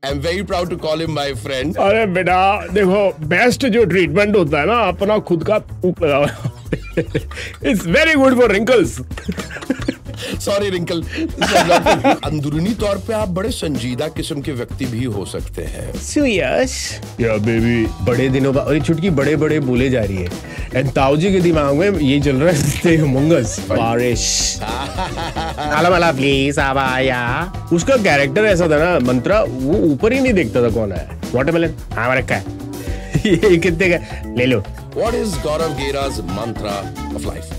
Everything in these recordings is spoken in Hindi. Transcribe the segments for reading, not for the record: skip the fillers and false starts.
I'm very proud to call him my friend. अरे बेटा देखो, बेस्ट जो ट्रीटमेंट होता है ना, अपना खुद का थूक लगाओ. It's very good for wrinkles. Sorry wrinkle. अंदरूनी तौर पे आप बड़े संजीदा किस्म के व्यक्ति भी हो सकते हैं. Serious? Yeah baby. बड़े दिनों बाद, और ये चुटकी बड़े बड़े बोले जा रही है. एंड ताऊजी के दिमाग में ये चल रहा है, stay among us. बारिश. आला वाला प्लीज अब आया. उसका कैरेक्टर ऐसा था ना मंत्रा, वो ऊपर ही नहीं देखता था कौन है. वाटरमेलन हाँ रखा है. ये कितने का ले लो. What is Gaurav Gera's mantra of life?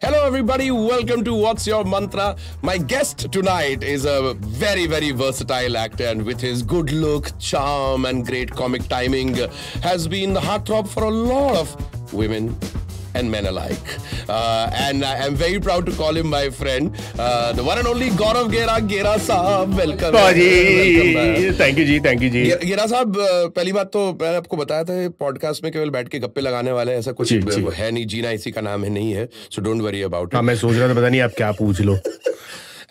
Hello everybody, welcome to What's Your Mantra. My guest tonight is a very, very versatile actor, and with his good look, charm and great comic timing has been the heartthrob for a lot of women and men alike. And I am very proud to call him my friend, the one and only Gaurav Gera. Gera साहब, welcome. Thank you ji, thank you जी. गेरा साहब, पहली बात तो मैंने आपको बताया था, पॉडकास्ट में केवल बैठ के गप्पे लगाने वाले, ऐसा कुछ है नहीं, जीना इसी का नाम है नहीं है, so don't worry about it. हाँ, मैं सोच रहा था पता नहीं आप क्या पूछ लो.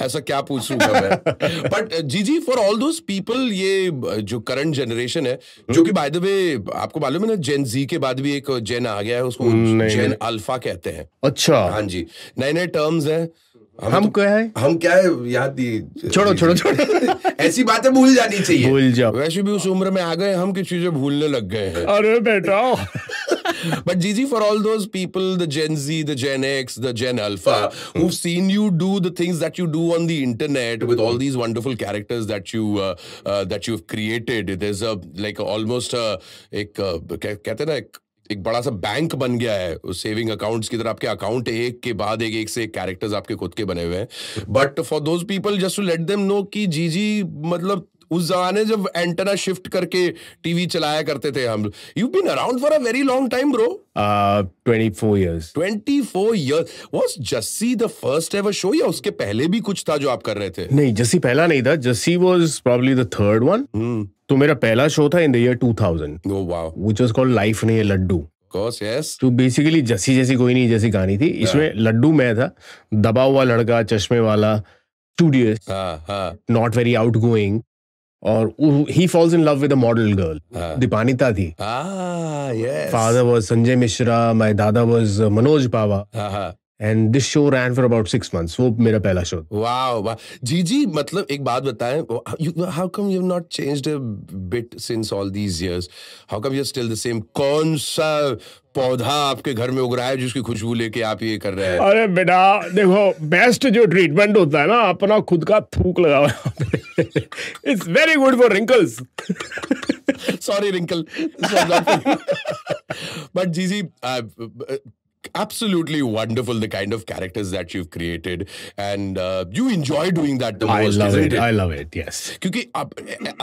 ऐसा क्या पूछूंगा मैं. बट जीजी, फॉर ऑल दोस पीपल, ये जो करंट जनरेशन है, जो कि बाय द वे आपको मालूम है ना, जेन जी के बाद भी एक जेन आ गया है, उसको जेन अल्फा कहते हैं. अच्छा. हाँ जी, नए नए टर्म्स हैं. हम क्या है, हम क्या है याद नहीं. छोड़ो. ऐसी बातें भूल जानी चाहिए. भूल जाओ. वैसे भी उस उम्र में आ गए हम कि चीजें भूलने लग गए हैं. अरे बेटा. But Gigi, for all those people, the Gen Z, the Gen X, the Gen Alpha, who've seen you do the things that you do on the internet with all these wonderful characters that you've created, there's a like almost एक कहते हैं ना, एक बड़ा सा बैंक बन गया है सेविंग अकाउंट्स की तरह. आपके अकाउंट एक के बाद एक से एक कैरेक्टर्स आपके खुद के बने हुए हैं. But for those people, just to let them know कि जीजी मतलब उस जमाने जब एंटेना शिफ्ट करके टीवी चलाया करते थे हम. You been around for a very long time bro. 24 years. 24 years. Was Jassi the first ever show, या उसके पहले भी कुछ था जो आप कर रहे थे? नहीं, जस्सी पहला नहीं था. Jassi was probably the third one. तो मेरा पहला शो था in the year 2000. Oh wow. Which was called Life नहीं लड्डू. Of course, yes. तो बेसिकली जस्सी जैसी कोई नहीं जैसी कहानी थी. इसमें लड्डू मैं था, दबा हुआ लड़का, चश्मे वाला, स्टूडियस, नॉट वेरी आउटगोइंग, और he falls in love with a model girl. Dipanita थी. Yes. Father was Sanjay Mishra, my dada was Manoj Pava. And this show ran for about 6 months. वो मेरा पहला शो. Wow. जीजी, मतलब एक बात बताएं, how come you've not changed a bit since all these years? How come you're still the same? कौन सा पौधा आपके घर में उग रहा है जिसकी खुशबू लेके आप ये कर रहे हैं? अरे बेटा देखो, बेस्ट जो ट्रीटमेंट होता है ना, अपना खुद का थूक लगाओ. It's very good for wrinkles. Sorry wrinkle. But Gigi, absolutely wonderful, the kind of characters that you've created, and you enjoy doing that the most. I love it, yes. क्योंकि आप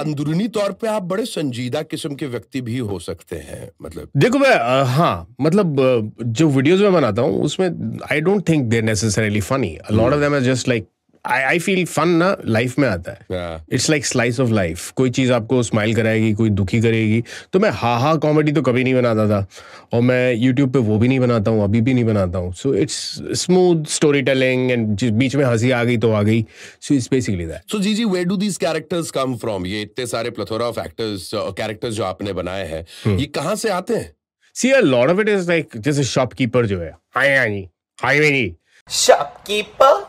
अंदरूनी तौर पे आप बड़े संजीदा किस्म के व्यक्ति भी हो सकते हैं. मतलब देखो मैं हाँ, मतलब जो वीडियोस में बनाता हूँ उसमें I don't think they're necessarily funny. A lot of them are just like I feel fun ना लाइफ में आता है. It's like slice of life. कोई चीज आपको स्माइल कराएगी, कोई दुखी करेगी. तो मैं हा कॉमेडी तो कभी नहीं बनाता था, और मैं YouTube पे वो भी नहीं बनाता हूँ, अभी भी नहीं बनाता हूँ. So it's smooth storytelling, and बीच में हंसी आ गई तो आ गई. So it's basically that. So Gigi, where do these characters come from? ये इतने सारे plethora of characters जो आपने बनाए हैं, ये कहाँ से आते हैं? See, a lot of it is like जैसे शॉपकीपर जो है, हाय जी शॉपकीपर,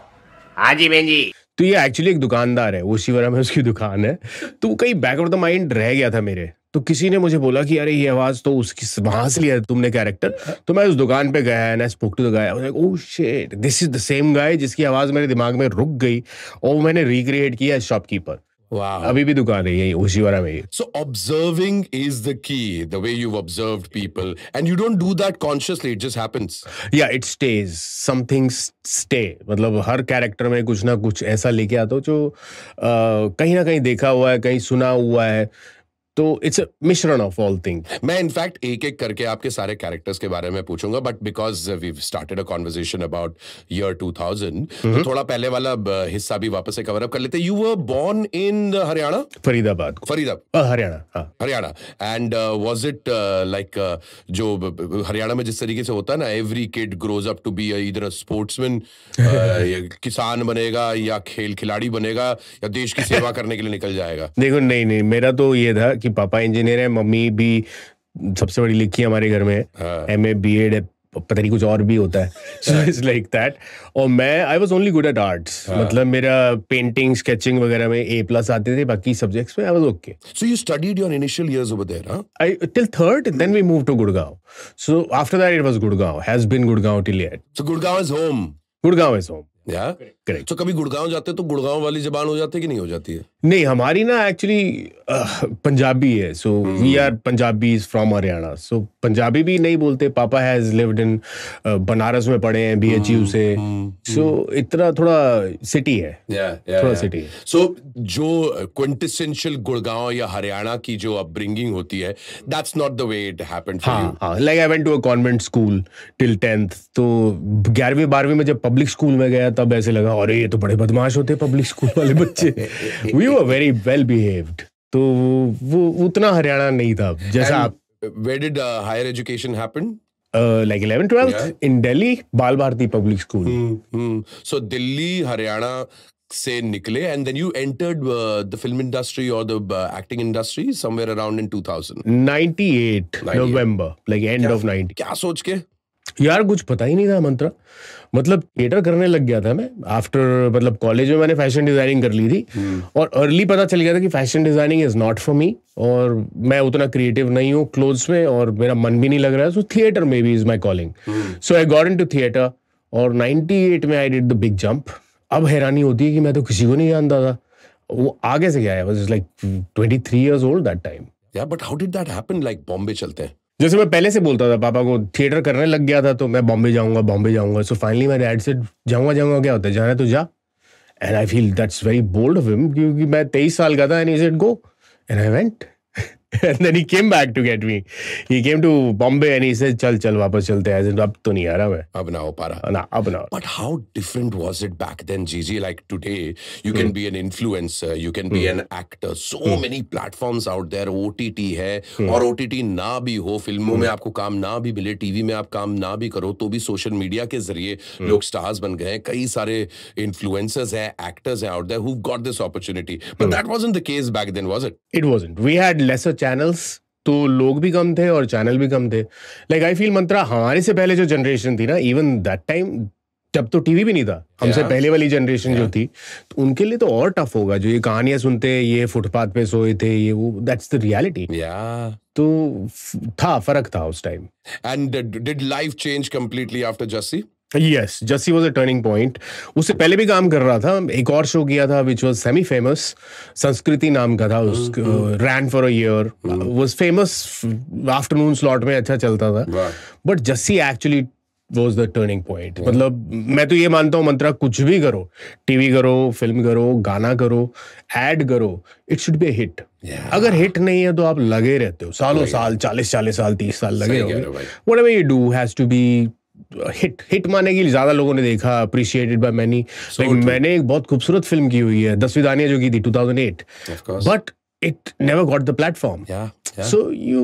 हाँ जी बहन जी. तो ये एक्चुअली एक दुकानदार है, वो शिवरा में उसकी दुकान है. तो कहीं बैक ऑफ द माइंड रह गया था मेरे. तो किसी ने मुझे बोला कि अरे ये आवाज तो उसकी वहां से लिया तुमने कैरेक्टर. तो मैं उस दुकान पे गया and I spoke to the guy. I was like oh shit, this is the same guy जिसकी आवाज मेरे दिमाग में रुक गई, और मैंने रिक्रिएट किया शॉपकीपर. Wow. अभी भी दुकान है यही उसीवारा में ही. So observing is the key, the way you've observed people, and you don't do that consciously, it just happens. Yeah, it stays. Some things stay. मतलब हर कैरेक्टर में कुछ ना कुछ ऐसा लेके आता हूँ जो कहीं ना कहीं देखा हुआ है, कहीं सुना हुआ है. तो इट्स अ मिश्रण ऑफ ऑल थिंग्स. मैं इनफैक्ट एक एक करके आपके सारे कैरेक्टर्स के बारे में पूछूंगा, but because we started a conversation about year 2000, तो थोड़ा पहले वाला हिस्सा भी वापस से कवर अप कर लेते हैं. You were born in Haryana? Faridabad. Haryana. हाँ, Haryana. And was it like जो हरियाणा में जिस तरीके से होता है ना, every kid grows up to be either a sportsman, किसान बनेगा या खेल खिलाड़ी बनेगा या देश की सेवा करने के लिए निकल जाएगा? देखो, नहीं, मेरा तो ये था कि पापा इंजीनियर है, मम्मी भी सबसे बड़ी लिखी है हमारे घर में, MA BEd है, पता नहीं कुछ और भी होता है. So it's like that. और मैं I was only good at arts. मतलब मेरा पेंटिंग स्केचिंग वगैरह में A+ आते थे, बाकी सब्जेक्ट्स में I was okay. So you studied your initial years over there? I till third, then we moved to Gurgaon. So after that it was Gurgaon, has been Gurgaon till yet. So Gurgaon is home. Gurgaon is home. Yeah? Correct. So कभी गुड़गांव जाते तो गुड़गांव वाली जबान हो जाती है कि नहीं हो जाती है? नहीं, हमारी ना एक्चुअली पंजाबी है. So we are Punjabis from Haryana. सो पंजाबी भी नहीं बोलते. पापा हैज लिव्ड इन बनारस में पढ़े हैं, BHU से. सो इतना थोड़ा सिटी है. थोड़ा सिटी है. सो जो क्विंटेसेंशियल गुड़गांव या हरियाणा की जो अपब्रिंगिंग होती है, that's not the way it happened for you. हाँ, like I went to a convent school till 10th. तो 11वीं 12वीं में जब पब्लिक स्कूल में गया तब ऐसे लगा, अरे ये तो बड़े बदमाश होते हैं पब्लिक स्कूल वाले बच्चे. We were very well behaved. तो वो उतना हरियाणा नहीं था जैसा आप. Where did higher education happen? Like 11th 12th in Delhi, Bal Bharati Public School. So Delhi, Haryana से निकले and then you entered the film industry or the acting industry somewhere around in 2000. 98 November, like end of 90. क्या सोच के? यार कुछ पता ही नहीं था मंत्रा. मतलब थिएटर करने लग गया था मैं आफ्टर. मतलब कॉलेज में मैंने फैशन डिजाइनिंग कर ली थी और अर्ली पता चल गया था कि fashion designing is not for me और मैं उतना क्रिएटिव नहीं हूँ क्लोथ्स में और मेरा मन भी नहीं लग रहा है. सो theatre may be is my calling. So I got into theatre और 98 में I did the big jump. अब हैरानी होती है कि मैं तो किसी को नहीं जानता था. वो आगे से गया है. Was like 23 years old that time. Yeah, but how did that happen? Like Bombay चलते हैं. जैसे मैं पहले से बोलता था पापा को, थिएटर करने लग गया था तो मैं बॉम्बे जाऊंगा. So finally my dad said जाऊंगा क्या होता है, जाना है तो जा. And I feel that's very bold of him क्योंकि मैं 23 साल का था. And he said go and I went. And then he came back to get me. He came to Bombay and he said, चल वापस चलते हैं. अब तो नहीं आ रहा मैं. अब ना हो पा रहा. ना अब ना. But how different was it back then, Gigi? Like today, you can be an influencer, you can be an actor. So many platforms out there. OTT है और OTT ना भी हो, फिल्मों में आपको काम ना भी मिले, टीवी में आप काम ना भी करो, तो भी सोशल मीडिया के जरिए लोग स्टार्स बन गए. कई सारे इन्फ्लुएंसर्स हैं, एक्टर्स हैं out there who've got this opportunity. But that wasn't the case back then, was it? It wasn't. We had lesser channels, तो लोग भी कम थे और चैनल भी कम थे. लाइक आई फील मंत्रा हमारे से पहले जो जनरेशन थी ना, इवन दैट टाइम जब तो टीवी भी नहीं था, हमसे पहले वाली जनरेशन जो थी, तो उनके लिए तो और टफ होगा. जो ये कहानियां सुनते हैं, ये फुटपाथ पे सोए थे, ये वो, दैट्स द रियलिटी. तो था, फर्क था उस time. And did life change completely after Jassi? Yes, Jussi was a turning point. उससे पहले भी काम कर रहा था. एक और शो किया था which was semi famous, संस्कृति नाम का था. ran for a year, was famous afternoon slot में, अच्छा चलता था. But Jussi actually was the turning point. मतलब मैं तो ये मानता हूँ मंत्रा, कुछ भी करो, टीवी करो, फिल्म करो, गाना करो, एड करो, it should be a hit. अगर हिट नहीं है तो आप लगे रहते हो सालों साल, 40 साल 30 साल लगे रहोगे. Whatever you do has to be hit माने की ज्यादा लोगों ने देखा, अप्रिशिएटेड बाय मेनी. मैंने एक बहुत खूबसूरत फिल्म की हुई है 10 विदानियां जो की थी 2008, but it never got the platform. So you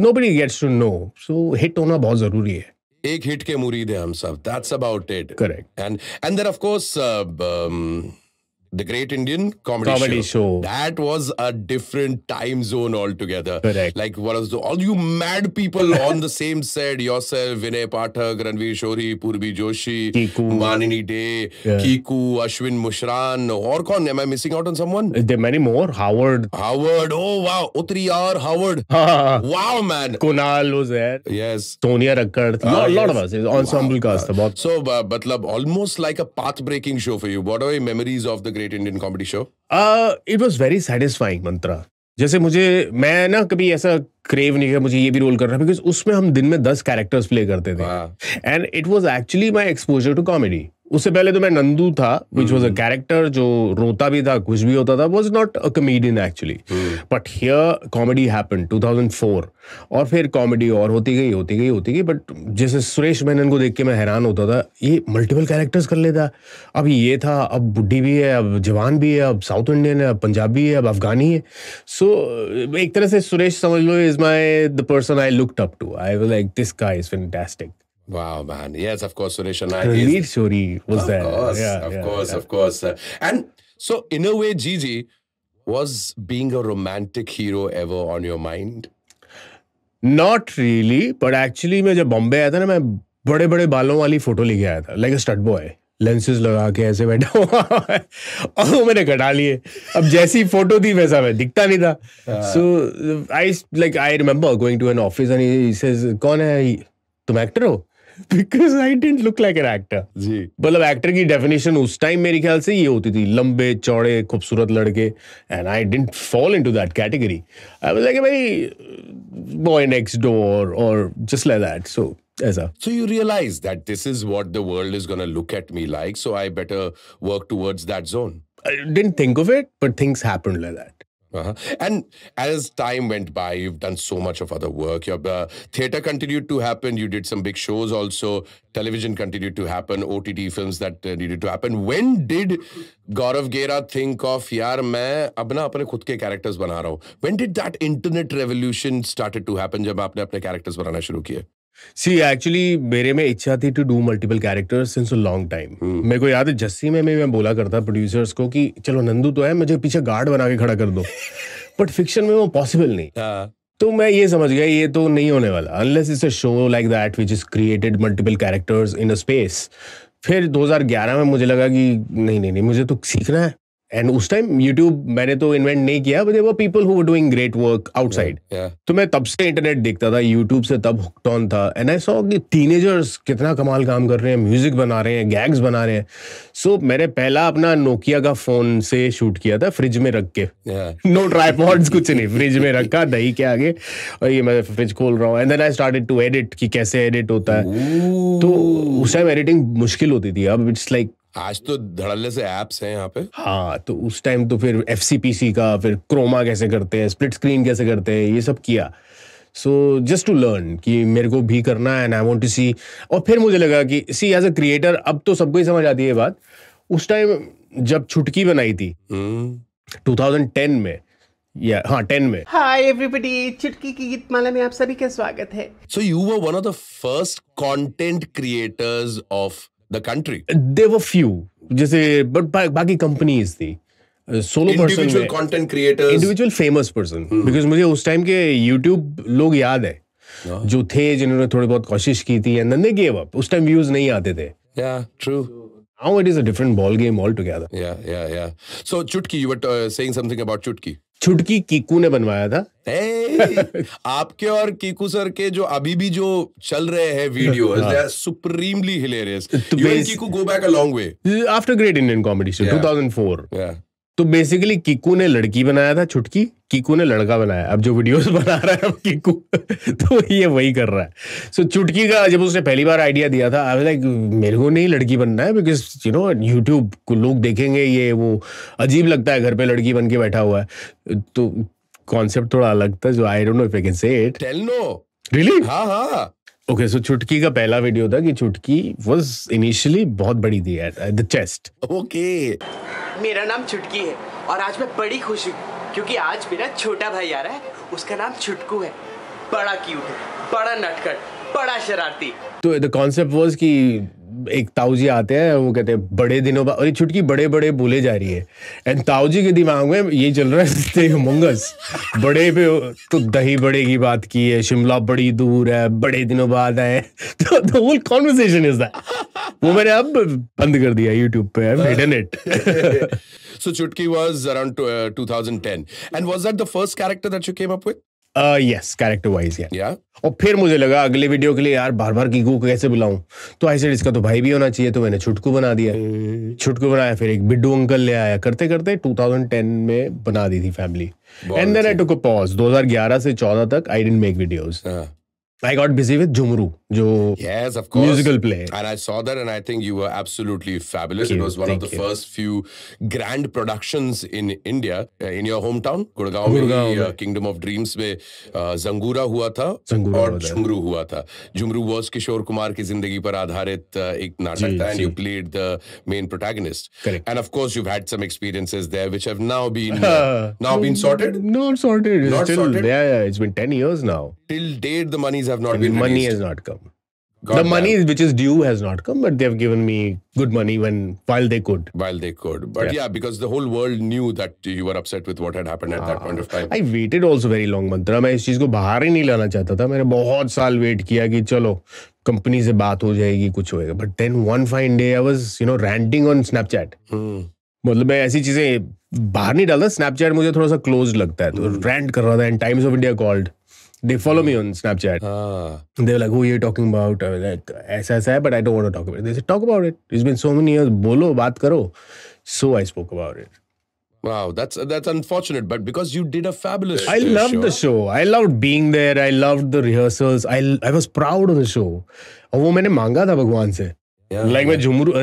nobody gets to know. सो हिट होना बहुत जरूरी है. एक हिट के मुरीद हैं हम सब. That's about it. Correct. And then of course The Great Indian Comedy Show. That was a different time zone altogether. Correct. Like what was all you mad people on the same set? Yourself, Vinay Pathak, Ranveer Shori, Purvi Joshi, Kiku, Manini Day, Kiku, Ashwin Mushran. और कौन? Am I missing out on someone? There are many more. Howard. Oh wow. Utriyar Howard. Wow man. Kunal was there. Yes. Sonia Rakkar. A lot of us. Ensemble cast था बहुत. So मतलब almost like a path-breaking show for you. What are your memories of the Great Indian Comedy Show? It was very satisfying, मंत्रा. जैसे मैं ना कभी ऐसा क्रेव नहीं किया मुझे ये भी रोल करना, बिकॉज उसमें हम दिन में 10 कैरेक्टर्स प्ले करते थे. And it was actually my exposure to comedy. उससे पहले तो मैं नंदू था, which was a character जो रोता भी था, कुछ भी होता था, was not a comedian actually. But here comedy happened 2004 और फिर कॉमेडी और होती गई. बट जैसे सुरेश मेनन को देख के मैं हैरान होता था, ये मल्टीपल कैरेक्टर्स कर लेता. अब ये था, अब बुड्ढी भी है, अब जवान भी है, अब साउथ इंडियन है, अब पंजाबी है, अब अफगानी है. सो एक तरह से सुरेश समझ लो is my the person I looked up to. I was like this guy is fantastic. Wow, man. Yes, of course, Suresh and I. Ranveer Shori was there. Of course. And so, in a way, Gigi, was being a romantic hero ever on your mind? Not really, but actually मैं जब बॉम्बे आया था ना, मैं बड़े बड़े बालों वाली फोटो लेके आया था, लाइक अ स्टड बॉय, लेंसेज लगा के ऐसे बैठा हुआ है और वो मैंने कटा लिए. अब जैसी फोटो थी वैसा मैं दिखता नहीं था. So I remember going to an office and he says, कौन है तुम, एक्टर हो? Because I didn't look like an actor. जी. मतलब एक्टर की डेफिनेशन उस टाइम मेरे ख्याल से ये होती थी, लंबे चौड़े खूबसूरत लड़के, and I didn't fall into that category. I was like a very boy next door or just like that. So ऐसा. So you realize that this is what the world is going to look at me like, so I better work towards that zone. I didn't think of it, but things happened like that. And as time went by, you've done so much of other work. Your theatre continued to happen. You did some big shows also. Television continued to happen. OTT films that needed to happen. When did Gaurav Gera think of, यार मैं अब ना अपने खुद के characters बना रहा हूँ? When did that internet revolution started to happen? जब आपने अपने characters बनाना शुरू किए? See, actually, मेरे में इच्छा थी to do multiple characters since a long time. मेरे को याद है जस्सी में मैं बोला करता प्रोड्यूसर्स को कि चलो नंदू तो है, मुझे पीछे गार्ड बना के खड़ा कर दो. बट फिक्शन में वो पॉसिबल नहीं. तो मैं ये समझ गया ये तो नहीं होने वाला unless it's a show like that which is created multiple characters in a space. फिर 2011 में मुझे लगा कि नहीं मुझे तो सीखना है. एंड उस टाइम यूट्यूब मैंने तो इन्वेंट नहीं किया, but there were people who were doing great work outside. तो मैं तब से इंटरनेट देखता था, यूट्यूब से तब हुक्ड ऑन था, एंड आई सॉ कि टीनेजर्स कितना कमाल काम कर रहे हैं, म्यूजिक बना रहे हैं, गैग्स बना रहे हैं. सो मैंने पहला अपना नोकिया का फोन से शूट किया था, फ्रिज में रख के. नो ट्राइपॉड्स, कुछ नहीं, फ्रिज में रखा दही के आगे, और ये मैं फ्रिज खोल रहा हूँ. And then I started to edit कि कैसे एडिट होता है. तो उस टाइम एडिटिंग मुश्किल होती थी. अब इट्स लाइक आज तो धड़ल्ले से एप्स हैं यहाँ पे. हाँ, तो उस टाइम तो फिर FCPC का, फिर क्रोमा कैसे करते हैं, स्प्लिट स्क्रीन कैसे करते हैं, ये सब किया. सो जस्ट टू लर्न कि मेरे को भी करना है, एंड आई वांट टू सी. और फिर मुझे लगा कि सी एज अ क्रिएटर अब तो सबको ही समझ आती है ये बात. उस टाइम जब छुटकी बनाई थी 2010 में, हाँ 10 में. हाय एवरीबॉडी, चुटकी की गीतमाला में आप सभी का स्वागत है. So you were one of the first content creators of the country. There were few, जैसे but बाकी कंपनीज थी. Solo person, individual content creators, individual famous person. Because मुझे उस टाइम के यूट्यूब लोग याद है जो थे, जिन्होंने थोड़ी बहुत कोशिश की थी, and then they give up. उस टाइम व्यूज नहीं आते थे. Yeah, true. Now it is a different ball game altogether. Yeah. So Chutki, you were saying something about Chutki. छुटकी कीकू ने बनवाया था. आपके और कीकू सर के जो अभी भी जो चल रहे हैं videos, they are supremely hilarious. You and Kiku go back a long way. After Great Indian Comedy Show, 2004. Yeah. तो बेसिकली कीकू ने लड़की बनाया था छुटकी, कीकू ने लड़का बनाया. अब जो वीडियोस बना रहा है अब कीकू तो ये वही कर रहा है. सो चुटकी का जब उसने पहली बार आइडिया दिया था, आई वाज लाइक मेरे को नहीं लड़की बनना है, बिकॉज यू नो यूट्यूब को लोग देखेंगे, ये वो अजीब लगता है घर पे लड़की बन के बैठा हुआ है. तो कॉन्सेप्ट थोड़ा अलग था, जो I don't know if I can say it. Tell no. Really? हाँ. ओके, सो चुटकी का पहला वीडियो था कि चुटकी वाज इनिशियली बहुत बड़ी थी एट द चेस्ट. ओके. मेरा नाम चुटकी है और आज मैं बड़ी खुशी हूँ क्योंकि आज मेरा छोटा भाई आ रहा है. उसका नाम छुटकू है. बड़ा क्यूट है, बड़ा नटखट, बड़ा शरारती. तो द कॉन्सेप्ट वाज कि एक ताऊजी आते हैं, वो कहते हैं बड़े दिनों बाद, और ये छुटकी बड़े बड़े बोले जा रही है, एंड ताऊजी के दिमाग में ये चल रहा है मंगस बड़े पे तो दही बड़े की बात की है, शिमला बड़ी दूर है, बड़े दिनों बाद आए. तो the whole conversation is that. वो मैंने अब बंद कर दिया यूट्यूब पे. I hidden it. So Chutki was around 2010, and was that the first character that you came up with? Yes, character wise, yeah. और फिर मुझे लगा अगले वीडियो के लिए यार बार बार कीकू को कैसे बुलाऊं, तो आई सेड इसका तो भाई भी होना चाहिए, तो मैंने छुटकू बना दिया. छुटकू बनाया, फिर एक बिड्डू अंकल ले आया. करते करते 2010 में बना दी थी family. And then I took a pause. 2011 से 14 तक I didn't make videos. I got busy with Jumru, jo yes, of course, musical play, and I saw that, and I think you were absolutely fabulous. It was one of the first few grand productions in India, in your hometown, Gurgaon में Kingdom of Dreams में Zangura हुआ था और Jhumru हुआ था. Jhumru was Kishore Kumar की जिंदगी पर आधारित एक नाटक था, and you played the main protagonist. Correct. And of course, you've had some experiences there, which have now been sorted. Not sorted. Not still, sorted. Yeah, it's been 10 years now. Till date, the monies have not been released. Money has not come. The money which is due has not come, but they have given me good money while they could. But yeah, because the whole world knew that you were upset with what had happened at that point of time. I waited also very long, Mantra. मैं इस चीज को बाहर ही नहीं लाना चाहता था. मैंने बहुत साल वेट किया कि चलो कंपनी से बात हो जाएगी, कुछ होएगा. But then one fine day I was, ranting on Snapchat. मतलब मैं ऐसी चीजें बाहर नहीं डालता. Snapchat मुझे थोड़ा सा क्लोज लगता है, तो rant कर रहा था. And Times of India called. They follow me on Snapchat. They were like, "Who are you talking about?" I was like, "ऐसा है, but I don't want to talk about it." They said, "Talk about it. It's been so many years. बोलो, बात करो." So I spoke about it. Wow, that's unfortunate, but because you did a fabulous I loved the show. I loved being there. I loved the rehearsals. I was proud of the show. और वो मैंने मांगा था भगवान से. मैं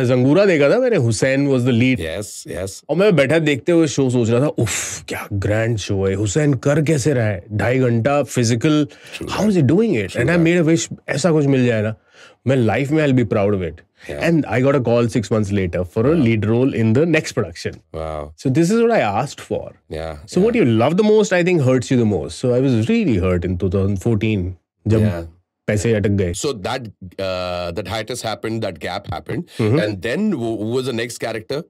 जंगूरा देखा था मैंने. Hussain was the lead. Yes. और मैं बैठा देखते हुए शो सोच रहा था, उफ क्या ग्रैंड शो है. हुसैन कर कैसे रहा है 2.5 घंटा physical. How is he doing it? And I made a wish ऐसा कुछ मिल जाए ना, मैं लाइफ में I will be proud of it. And I got a call 6 months later for a lead role in the next production. Wow. So this is what I asked for. Yeah. So what you love the most, I think, hurts you the most. So I was really hurt in 2014. जब पैसे अटक गए. So that hiatus happened, that gap happened, and then who was the next character?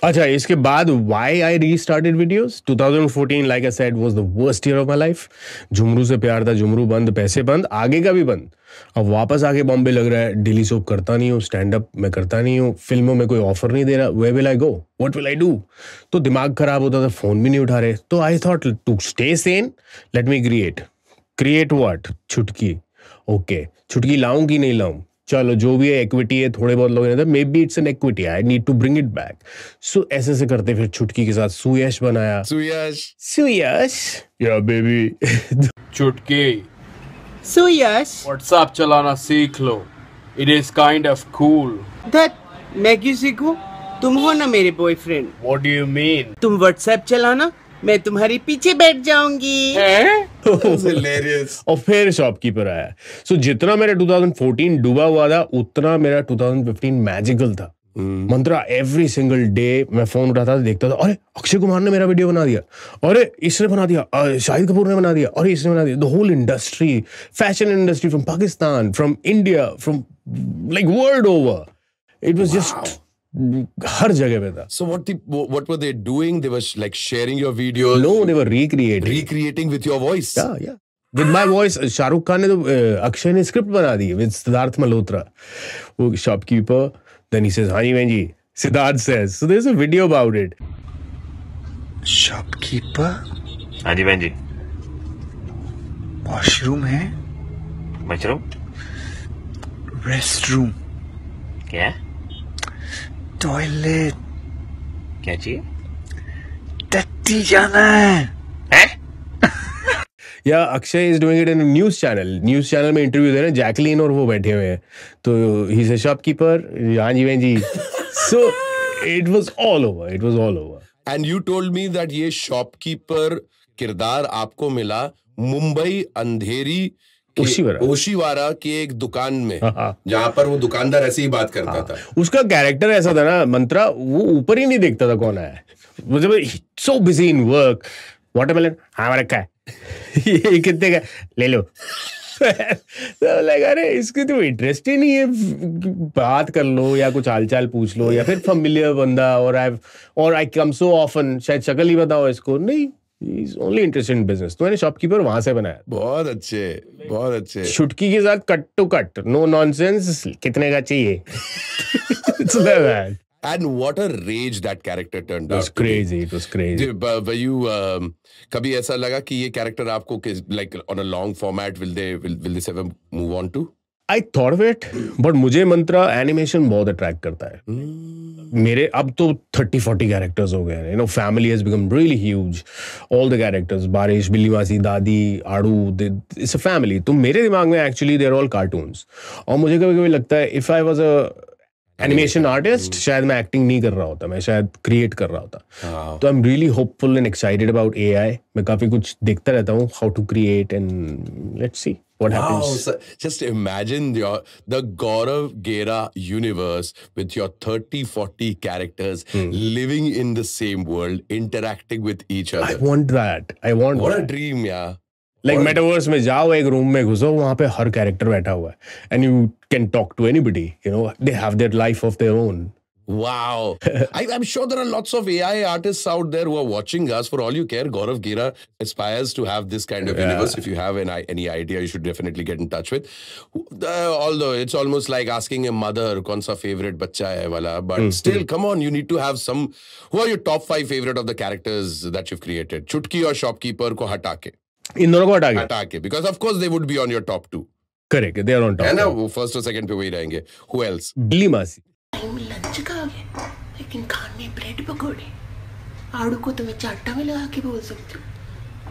अच्छा, इसके बाद why I restarted videos? 2014, like I said, was the worst year of my life. Jhumru से प्यार था, झुमरू बंद, पैसे बंद, आगे का भी बंद. अब वापस आके बॉम्बे लग रहा है. डेली सोप करता नहीं हूँ, स्टैंड अप मैं करता नहीं हूँ, फिल्मों में कोई ऑफर नहीं दे रहा. Where will I go? What will I do? तो दिमाग खराब होता था, फोन भी नहीं उठा रहे. तो I thought to stay sane, let me create. Create what? छुटकी. ओके, छुटकी लाऊं कि नहीं लाऊं? चलो जो भी है इक्विटी है, थोड़े बहुत लोग maybe it's an equity, I need to bring it back. So ऐसे करते फिर छुटकी के साथ सुयश बनाया. सुयश या बेबी. छुटकी सुयश व्हाट्सएप चलाना सीख लो. It is kind of cool. That मैं क्यों सीखूं? तुम हो ना मेरे boyfriend. What do you mean? तुम व्हाट्सएप चलाना, मैं तुम्हारे पीछे बैठ जाऊंगी. Hilarious. और फिर शॉपकीपर आया. सो जितना मेरा 2014 डूबा हुआ था, उतना मेरा 2015 मैजिकल था. मंत्रा एवरी सिंगल डे मैं फोन उठाता था, देखता था, अरे अक्षय कुमार ने मेरा वीडियो बना दिया, अरे इसने बना दिया, शाहिद कपूर ने बना दिया, अरे इसने बना दिया. The whole industry, fashion industry from Pakistan, from India, from like world over. It was just हर जगह पे था. So what were they doing? They were like sharing your videos. No, they were recreating with your voice. Yeah. With my voice. Shahrukh Khan ने तो अक्षय ने स्क्रिप्ट बना दी with सिद्धार्थ मल्होत्रा. वो शॉपकीपर. Then he says, हाँ जी बहन जी. Siddharth says. So there's a video about it. Shopkeeper. हाँ जी बहन जी. वॉशरूम है. मशरूम. रेस्टरूम. क्या? टॉयलेट. क्या चाहिए? टट्टी जाना है. या Akshay is doing it in news channel में इंटरव्यू दे रहे हैं. जैकलीन और वो बैठे हुए हैं, तो ही इज अ शॉपकीपर. हाँ जी बहन जी. So it was all over. And you told me that ये शॉपकीपर किरदार आपको मिला मुंबई अंधेरी ओशीवारा की एक दुकान में, जहां पर वो दुकानदार ऐसे ही बात करता था. उसका कैरेक्टर ऐसा था ना मंत्रा, वो ऊपर ही नहीं देखता था कौन है. मतलब so busy in work. Watermelon हाँ रखा है. ये कितने का ले लो. तो लगा अरे इसकी तो इंटरेस्ट ही नहीं है, बात कर लो या कुछ हालचाल पूछ लो, या फिर फैमिलियर बंदा. और आई कम सो ऑफन, शायद शक्ल ही बताओ इसको. नहीं, he is only interested in business. तो मैंने शॉपकीपर वहां से बनाया. बहुत अच्छे. छुटकी के साथ cut to cut, no nonsense. कितने का चाहिए? It's like that. And what a rage that character turned out. It was crazy. Were you कभी ऐसा लगा कि ये character आपको like on a long format will this ever move on to? I thought of it, but मुझे मंत्रा एनिमेशन बहुत अट्रैक्ट करता है. मेरे अब तो 30-40 कैरेक्टर्स हो गए. You know, family has become really huge. All the characters, बारिश, बिल्ली मासी, दादी, आड़ू, it's a family. तो मेरे दिमाग में actually they're all cartoons. और मुझे कभी-कभी लगता है if I was a animation artist शायद मैं एक्टिंग नहीं कर रहा होता, मैं शायद क्रिएट कर रहा होता. तो I am really hopeful and excited about AI. मैं काफी कुछ देखता रहता हूँ, how to create and let's see what happens. So just imagine the Gaurav Gera universe with your 30-40 characters living in the same world, interacting with each other. I want that. What a dream, yeah. Like metaverse में जाओ, एक रूम में घुसो, वहाँ पे हर कैरेक्टर बैठा हुआ है, and you can talk to anybody. You know, they have their life of their own. Wow. I'm sure there are lots of AI artists out there who are watching us. For all you care, Gaurav Gera aspires to have this kind of universe. If you have any idea, you should definitely get in touch with. Although it's almost like asking a mother, kaun sa favorite bachcha hai wala. But still, come on, you need to have some. Who are your top 5 favorite of the characters that you've created? Chutki or Shopkeeper ko hata ke? इन दोनों को हटा के. Because of course they would be on your top 2. Correct, they are on top. है ना, वो first और second पे वही रहेंगे. Who else? बिल्ली मासी. टाइम लंच का आ गया, लेकिन खाने ब्रेड पकौड़े. आड़ू को तो मैं चाटा में लगा के बोल सकती हूँ,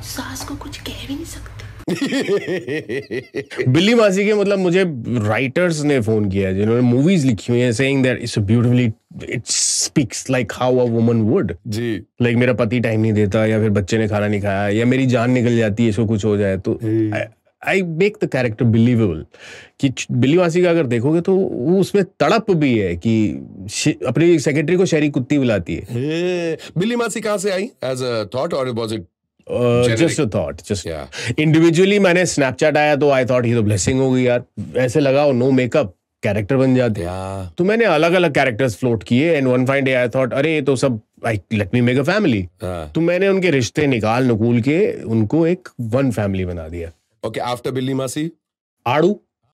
सास को कुछ कह भी नहीं सकती. बिल्ली मासी के मतलब मुझे राइटर्स ने फोन किया जिन्होंने मूवीज लिखी हुई हैं, saying that it's a beautifully, it speaks like how a woman would. Ji. Like मेरा पति टाइम नहीं देता, या फिर बच्चे ने खाना नहीं खाया, या मेरी जान निकल जाती है, इसको कुछ हो जाए, तो I make the character believable. कि बिल्ली मासी का अगर देखोगे तो वो उसमें तड़प भी है कि अपनी सेक्रेटरी को शहरी कुत्ती बुलाती है. बिल्ली मासी कहाँ से आई? As a thought or was it? Just a thought. Just individually मैंने Snapchat आया तो I thought ये तो blessing हो गई यार, ऐसे लगाओ no makeup कैरेक्टर बन जाते हैं. तो मैंने अलग अलग कैरेक्टर्स फ्लोट किए and one fine day I thought अरे ये तो सब let me make a family. तो मैंने उनके रिश्ते निकाल नकूल के उनको एक one family बना दिया. Okay, after बिल्ली मासी? आड़ू.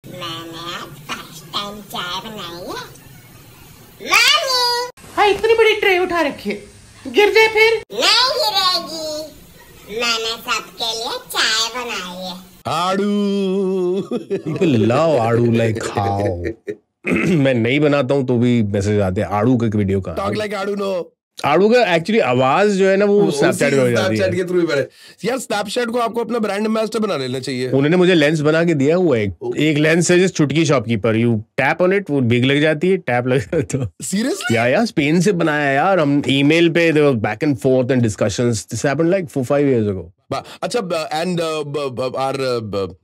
मैंने आज फर्स्ट टाइम चाय बनाई है. मामी. हाँ, इतनी बड़ी ट्रे उठा रखी है, गिर जाए फिर? नहीं गिरेगी. मैंने सबके लिए चाय बनाई है. आड़ू. People love आड़ू like how. मैं नहीं बनाता हूँ तो भी मैसेज आते हैं आड़ू का वीडियो का. Talk like आड़ू नो. आड़ू का एक्चुअली आवाज जो है ना वो स्नैपचैट में हो जाती है. के थ्रू ही बने. यार स्नैपचैट को आपको अपना ब्रांड एम्बेसडर बना लेना चाहिए. उन्होंने मुझे लेंस बना के दिया हुआ है. एक लेंस है जिस चुटकी shopkeeper, you tap on it, वो बिग लग जाती है, टैप लग जाता है. सीरियसली? यार स्पेन से बनाया यार, हम ईमेल पे there was back and forth and discussions. This happened like 4-5 years ago. अच्छा, एंड आर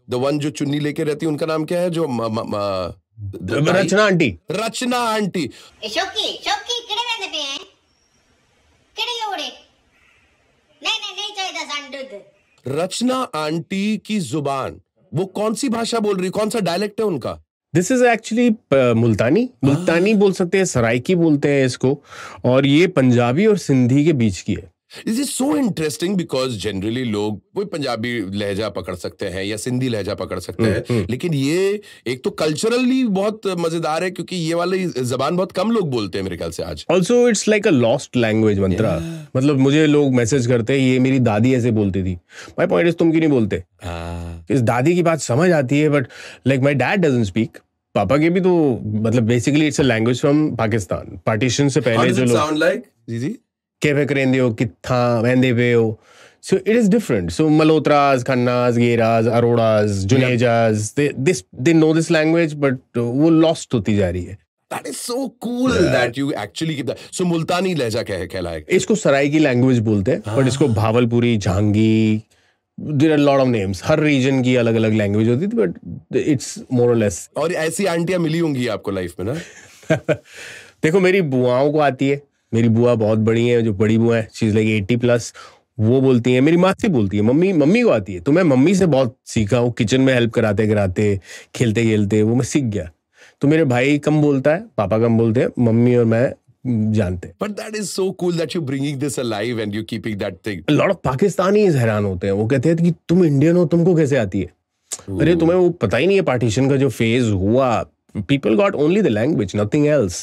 द वन जो चुन्नी लेके रहती है उनका नाम क्या है? जो रचना आंटी. रचना आंटी. शौकी किड़े रहते पे हैं? किड़े उड़े? नहीं चाहिए संडूद. रचना आंटी की जुबान वो कौन सी भाषा बोल रही, कौन सा डायलेक्ट है उनका? दिस इज एक्चुअली मुल्तानी बोल सकते हैं, सराइकी बोलते हैं इसको, और ये पंजाबी और सिंधी के बीच की है. This is so interesting because generally लोग कोई पंजाबी लहजा पकड़ सकते हैं या सिंधी लहजा पकड़ सकते हैं, लेकिन ये एक तो कल्चरली बहुत मजेदार है क्योंकि ये वाली जबान बहुत कम लोग बोलते हैं मेरे ख्याल से आज. Also it's like a lost language mantra. मतलब मुझे लोग मैसेज करते हैं ये मेरी दादी ऐसे बोलती थी. माई पॉइंट इज तुम क्यों नहीं बोलते? इस दादी की बात समझ आती है, but like my dad doesn't speak. पापा के भी तो मतलब basically it's a language from Pakistan. Partition से पहले जो लोग साउंड लाइक जी केवे करेंदे हो, कित्था वेंदे पे हो. So it is different. So Malhotras, Khannas, Geras, Arodas, Junejas, they know this language, but वो lost होती जा रही है. That is so cool that you actually keep that. So मुल्तानी लहजा कहलाएगा. इसको सराइकी लैंग्वेज बोलते हैं, but इसको Bahawalpuri, Jhangi, there are a lot of names. हर रीजन की अलग अलग लैंग्वेज होती थी, but it's more or less. और ऐसी आंटियां मिली होंगी आपको लाइफ में ना? देखो मेरी बुआओं को आती है. मेरी बुआ बहुत बड़ी है, जो बड़ी बुआ है, शी इज लाइक 80+. वो बोलती है. मेरी मासी बोलती है. मम्मी को आती है. तो मैं मम्मी से बहुत सीखा हूँ. किचन में हेल्प कराते खेलते खेलते वो मैं सीख गया. तो मेरे भाई कम बोलता है, पापा कम बोलते हैं, मम्मी और मैं जानते हैं. But that is so cool that you're bringing this alive and you're keeping that thing. A lot of Pakistanis हैरान होते हैं. वो कहते हैं कि तुम इंडियन हो, तुमको कैसे आती है? अरे तुम्हें वो पता ही नहीं है पार्टीशन का जो फेज हुआ. People got only the language, nothing else.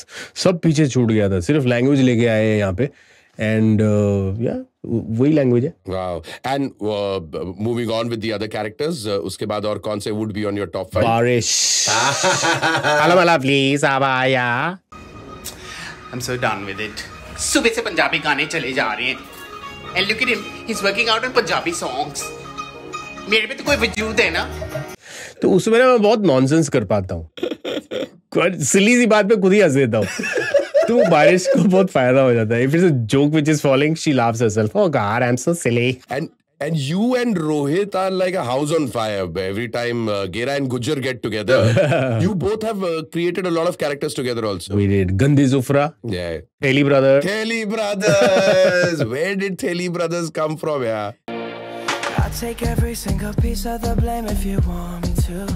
सब पीछे छूट गया था. सिर्फ लैंग्वेज लेके आए हैं यहाँ पे. एंड वही लैंग्वेज है. Wow. And moving on with the other characters, उसके बाद और कौन से would be on your top 5? बारिश. Hello, hello, please, आवाया. I'm so done with it. सुबह से पंजाबी गाने चले जा रहे हैं. And look at him, he's working out on Punjabi songs. मेरे पे तो कोई वजूद है ना. तो उसमें ना मैं बहुत नॉनसेंस कर पाता हूँ. सिली सी बात पे खुद ही हंस देता हूँ. तो बारिश को बहुत फायदा हो जाता है. If it's a joke which is falling, she laughs herself. Oh God, I'm so silly. And you and Rohit are like a house on fire. Every time Gera and Gujjar get together, you both have created a lot of characters together also. We did Gandhi Zufra. Yeah. Theli brother. Theli brothers. Where did Theli brothers come from? Yeah. I'll take every single piece of the blame if you want me to.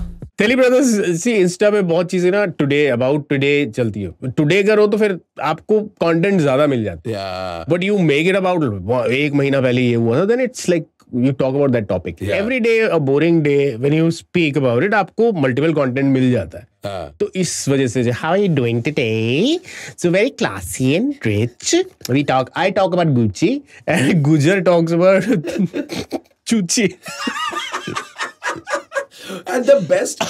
Theli brothers, see, Insta में बहुत चीजें ना about today चलती है. टुडे करो तो फिर आपको कंटेंट ज्यादा मिल जाता है. Yeah. But you make it about एक महीना पहले ये हुआ था, then it's like you talk about that topic. Yeah. Every day a boring day, when you speak about it, आपको multiple content मिल जाता है. तो इस वजह से how are you doing today? So very classy and rich. I talk about Gucci and Gujar talks about Chuchi. And the best,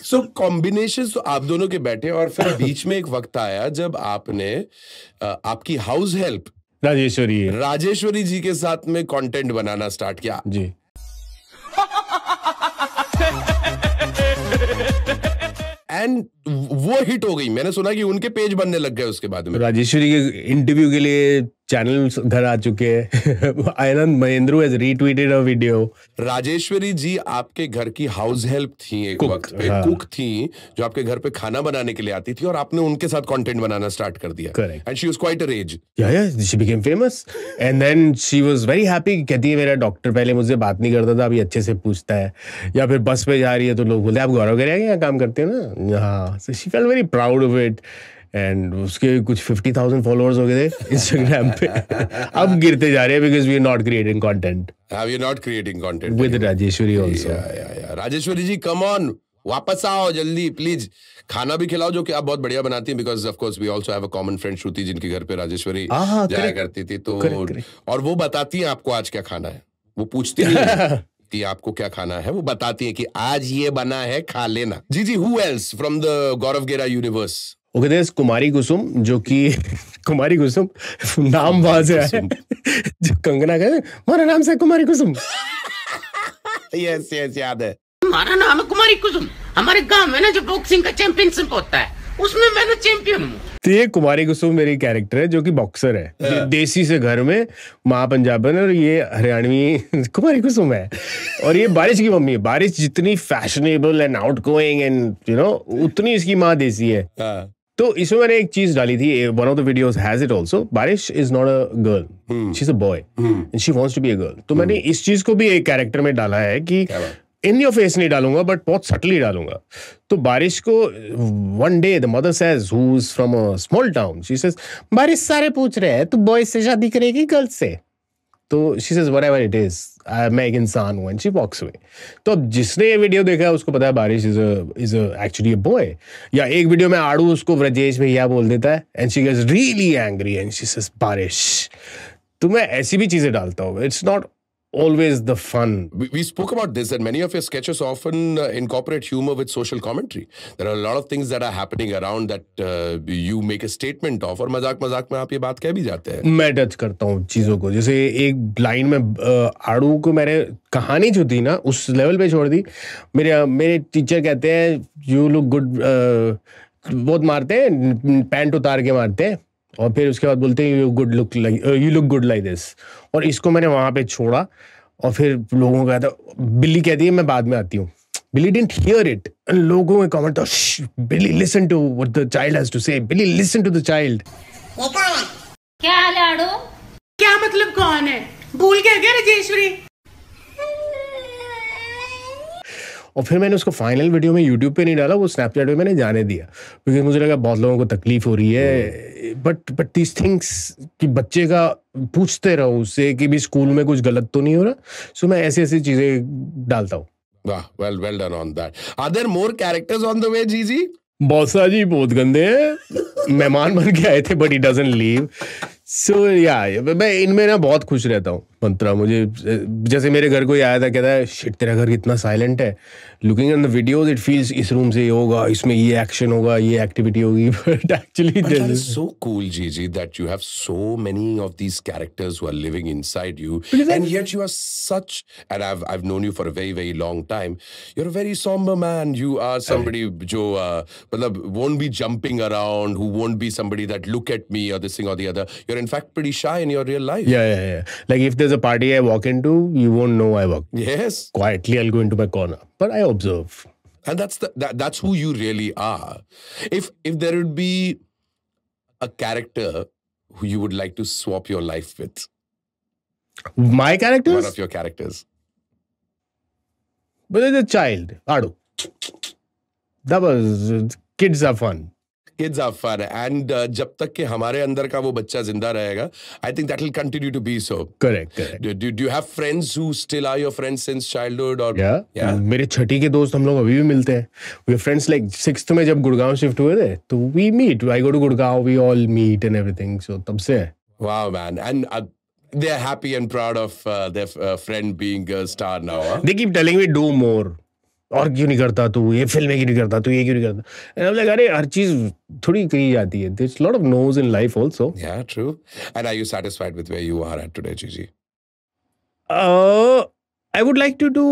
so combinations तो आप दोनों के बैठे और फिर बीच में एक वक्त आया जब आपने आपकी हाउस हेल्प राजेश्वरी जी के साथ में कंटेंट बनाना स्टार्ट किया. जी. एंड वो हिट हो गई. मैंने सुना कि उनके पेज बनने लग गए उसके बाद में. राजेश्वरी के इंटरव्यू के लिए चैनल घर आ चुके हैं. Anand Mahendroo has retweeted a video. Rajeshwari ji आपके घर की हाउस हेल्प थी एक वक्त पे. कुक थी जो आपके घर पे खाना बनाने के लिए आती थी और आपने उनके साथ कंटेंट बनाना स्टार्ट कर दिया. Correct. And she was quite a age. Yeah she became famous and then she was very happy. कहती है मेरा डॉक्टर पहले मुझसे बात नहीं करता था, अभी अच्छे से पूछता है. या फिर बस पे जा रही है तो लोग बोलते हैं आप गौरव करेंगे यहाँ काम करते हो ना. हाँ. So she felt very proud of it. And उसके कुछ 50,000 फॉलोअर्स हो गए थे इंस्टाग्राम पे. अब गिरते जा रहे हैं because we are not creating content. We are not creating content with Rajeshwari also. Rajeshwari ji come on, वापस आओ जल्दी प्लीज. खाना भी खिलाओ जो कि आप बहुत बढ़िया बनाती हैं. Because of course we also have a common friend Shruti जिनके घर पे राजेश्वरी जाया करती थी. तो और वो बताती हैं आपको आज क्या खाना है. वो पूछती नहीं कि आपको क्या खाना है, वो बताती है कि आज ये बना है, खा लेना. जी हु एल्स फ्रॉम द गौरव गेरा यूनिवर्स? ओके, देयर इज कुमारी कुसुम, जो कि कुमारी कुसुम नाम वहां से आया जो कंगना का हमारा नाम से कुमारी कुसुम. यस याद है. हमारा नाम है कुमारी कुसुम. हमारे गांव में ना जो बॉक्सिंग का चैंपियनशिप होता है उसमें मैं ना चैंपियन हूँ. तो ये कुमारी कुसुम मेरी कैरेक्टर है जो कि बॉक्सर है. देसी से घर में, माँ पंजाबन और ये हरियाणवी कुमारी कुसुम है. और ये बारिश की मम्मी है. बारिश जितनी fashionable and outgoing and you know उतनी इसकी माँ देसी है. तो इसमें मैंने एक चीज डाली थी. One of the videos has it also. Barish is not a girl, she is a boy and she wants to be a girl. तो मैंने इस चीज को भी एक कैरेक्टर में डाला है कि इन योर फेस नहीं डालूंगा बट बहुत सटली डालूंगा. तो बारिश को one day the mother says who is from a small town, she says बारिश सारे पूछ रहे हैं तू बॉय से शादी करेगी गर्ल से? तो she says whatever it is, मैं एक इंसान हूं. And she walks away. तो अब जिसने ये वीडियो देखा है उसको पता है बारिश इज एक्चुअली अ बॉय. या एक वीडियो में आड़ू उसको व्रजेश भैया बोल देता है and she gets really angry and she says बारिश. तो मैं ऐसी भी चीजें डालता हूँ. It's not always the fun. We spoke about this, that many of your sketches often incorporate humor with social commentary. There are a lot of things that are happening around that you make a statement of, और मजाक में आप ये बात कह भी जाते हैं. मैं टच करता हूँ चीजों को. जैसे एक लाइन में आड़ू को मैंने कहानी जो थी ना उस लेवल पे छोड़ दी. मेरे टीचर कहते हैं यू लुक गुड, बहुत मारते हैं, पैंट उतार के मारते हैं और फिर उसके बाद बोलते हैं you look good like this. और इसको मैंने वहां पे छोड़ा और फिर लोगों का था बिल्ली कहती है मैं बाद में आती हूँ. बिल्ली डिडंट हियर इट. लोगों में कमेंट था बिल्ली listen to what the child has to say. बिल्ली लिसन टू द चाइल्ड. ये कौन है? क्या हाल है आड़ू? क्या मतलब कौन है? भूल गया क्या राजेश्वरी? और फिर मैंने उसको फाइनल वीडियो में यूट्यूब पे नहीं डाला, वो स्नैपचैट पे मैंने जाने दिया क्योंकि मुझे लगा बहुत लोगों को तकलीफ हो रही है. बट दीज थिंग्स कि बच्चे का पूछते रहो उससे कि भी स्कूल में कुछ गलत तो नहीं हो रहा. सो मैं ऐसी ऐसी चीजें डालता हूँ. वाह, well done on that. Are there more characters on the way, जीजी? बॉसा जी बहुत गंदे हैं. मेहमान बन के आए थे but he doesn't leave. So yeah, मैं इनमें ना बहुत खुश रहता हूँ मंत्रा. मुझे जैसे मेरे घर कोई आया था, कहता है शिट तेरा घर कितना साइलेंट है. Looking in the videos it feels इस रूम से ये होगा, इसमें ये एक्शन होगा, ये एक्टिविटी होगी. But actually that is so cool, Gigi, that you have so many of these characters who are living inside you, and yet you are such. And I've known you for a very very long time. You're a very somber man. You are somebody who won't be jumping around, who won't be somebody that look at me or this thing or the other. You're in fact pretty shy in your real life. Yeah. Like if there's a party I walk into, you won't know I walk. Yes. Quietly, I'll go into my corner, but I observe. And that's who you really are. If there would be a character who you would like to swap your life with. My characters? One of your characters. But as a child, Adu. That was kids are fun. Kids are fun, and जब तक कि हमारे अंदर का वो बच्चा जिंदा रहेगा, I think that will continue to be so. Correct. Do you have friends who still are your friends since childhood or? Yeah. मेरे छठी के दोस्त हम लोग अभी भी मिलते हैं. We are friends like 6th में जब गुड़गांव शिफ्ट हुए थे, तो we meet. I go to Gurgaon, we all meet and everything. So तब से है. Wow, man, and they are happy and proud of their friend being a star now. Huh? They keep telling me do more. और क्यों नहीं करता तू, ये फिल्में क्यों नहीं करता तू, ये क्यों नहीं करता. And I'm like, अरे हर चीज थोड़ी कही जाती है. There's a lot of no's in life also. Yeah, true. And are you satisfied with where you are at today, Gigi? I would like to do.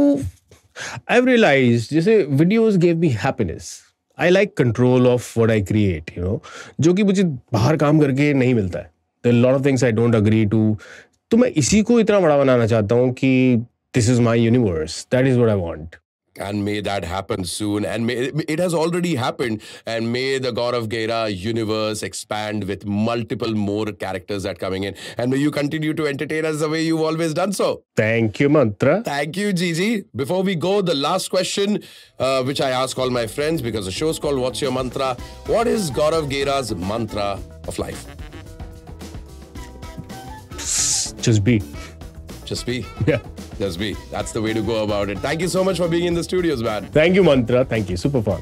I've realized जैसे videos gave me happiness. I like control of what I create, you know, जो कि मुझे बाहर काम करके नहीं मिलता है. There are a lot of things I don't agree to. तो मैं इसी को इतना बड़ा बनाना चाहता हूँ कि this is my universe. That is what I want. And may that happen soon. And may, it has already happened. And may the God of Gera universe expand with multiple more characters that are coming in. And may you continue to entertain us the way you've always done so. Thank you, Mantra. Thank you, Gigi. Before we go, the last question, which I ask all my friends, because the show's called What's Your Mantra? What is God of Gera's mantra of life? Just be. Just be. Yeah. Just be. That's the way to go about it. Thank you so much for being in the studios, man. Thank you, Mantra. Thank you. Super fun.